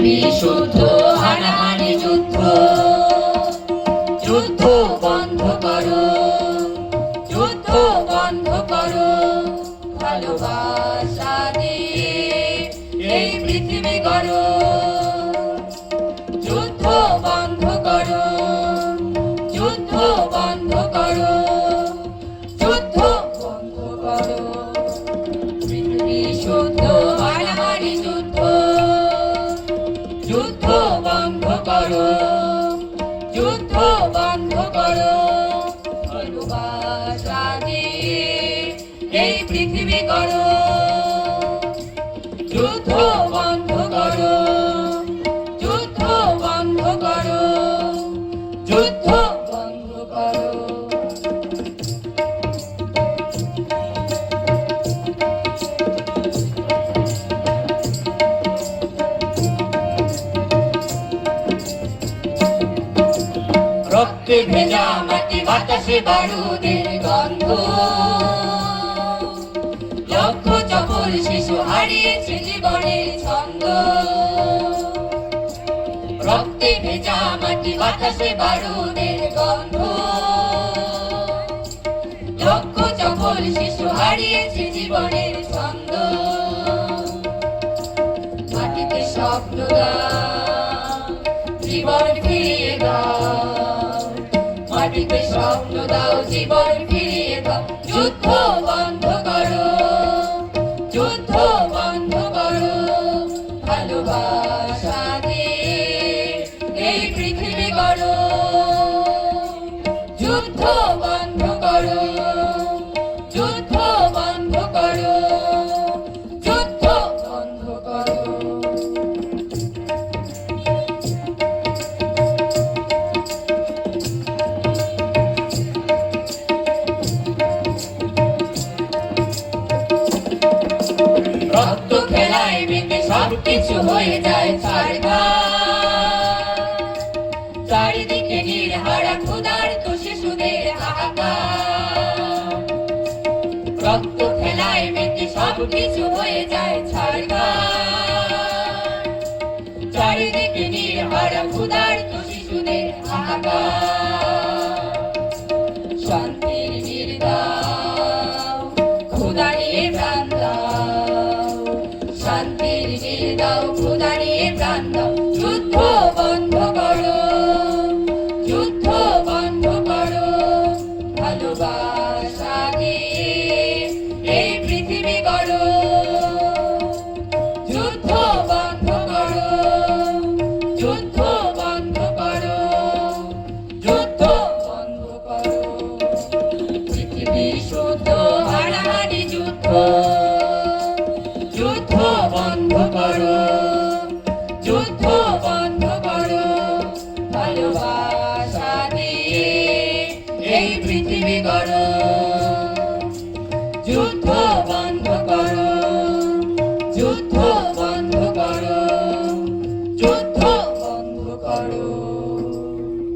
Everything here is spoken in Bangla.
পৃথিবী শুদ্ধ হানাহানি যুদ্ধ, যুদ্ধ বন্ধ করো, যুদ্ধ বন্ধ করো, ভালোবাসা দিয়ে এই পৃথিবী গড়ো। যুদ্ধ বন্ধ করো, যুদ্ধ বন্ধ করো, যুদ্ধ বন্ধ করো। পৃথিবী শুদ্ধ হানাহানি যুদ্ধ, যুদ্ধ বন্ধ করো, যুদ্ধ বন্ধ করো, ভালোবাসা দিয়ে এই পৃথিবী গড়ো। যুদ্ধ বন্ধ করো, যুদ্ধ বন্ধ করো, যুদ্ধ বন্ধ করো। রক্তে ভেজা মাটি, বাতাসে বারুদের গন্ধ, লক্ষ চপল শিশু হারিয়েছে জীবনের ছন্দ। রক্তে ভেজা মাটি, বাতাসে বারুদের গন্ধ, লক্ষ চপল শিশু হারিয়েছে জীবনের ছন্দ। মাটিতে স্বপ্ন দাও, জীবন ফিরিয়ে দাও, মাটিতে স্বপ্ন দাও, জীবন ফিরিয়ে দাও। যুদ্ধ বন্ধ করো, যুদ্ধ বন্ধ করো, ভালোবাসা দিয়ে এই পৃথিবী গড়ো। যুদ্ধ বন্ধ করো, যুদ্ধ বন্ধ করো, যুদ্ধ বন্ধ করো। রক্ত খেলায় মেতে সবকিছু হয়ে যায় ছারখার, চারিদিকে নির্হারা ক্ষুধার্ত শিশুদের হাহাকার। রক্ত খেলায় মেতে সবকিছু হয়ে যায় ছারখার, চারিদিকে নির্হারা ক্ষুধার্ত শিশুদের হাহাকার। শান্তির বীর দাও, ক্ষুধা নিয়ে প্রাণ দাও, শান্তির বীর দাও, ক্ষুধা নিয়ে প্রাণ দাও। যুদ্ধ বন্ধ করো, যুদ্ধ বন্ধ করো, ভালোবাসা দিয়ে এই পৃথিবী গড়ো। যুদ্ধ বন্ধ করো, যুদ্ধ বন্ধ করো, যুদ্ধ বন্ধ করো। পৃথিবী শুদ্ধ হানাহানি যুদ্ধ, যুদ্ধ বন্ধ করো, যুদ্ধ বন্ধ করো, ভালোবাসা দিয়ে এই পৃথিবী গড়ো। যুদ্ধ বন্ধ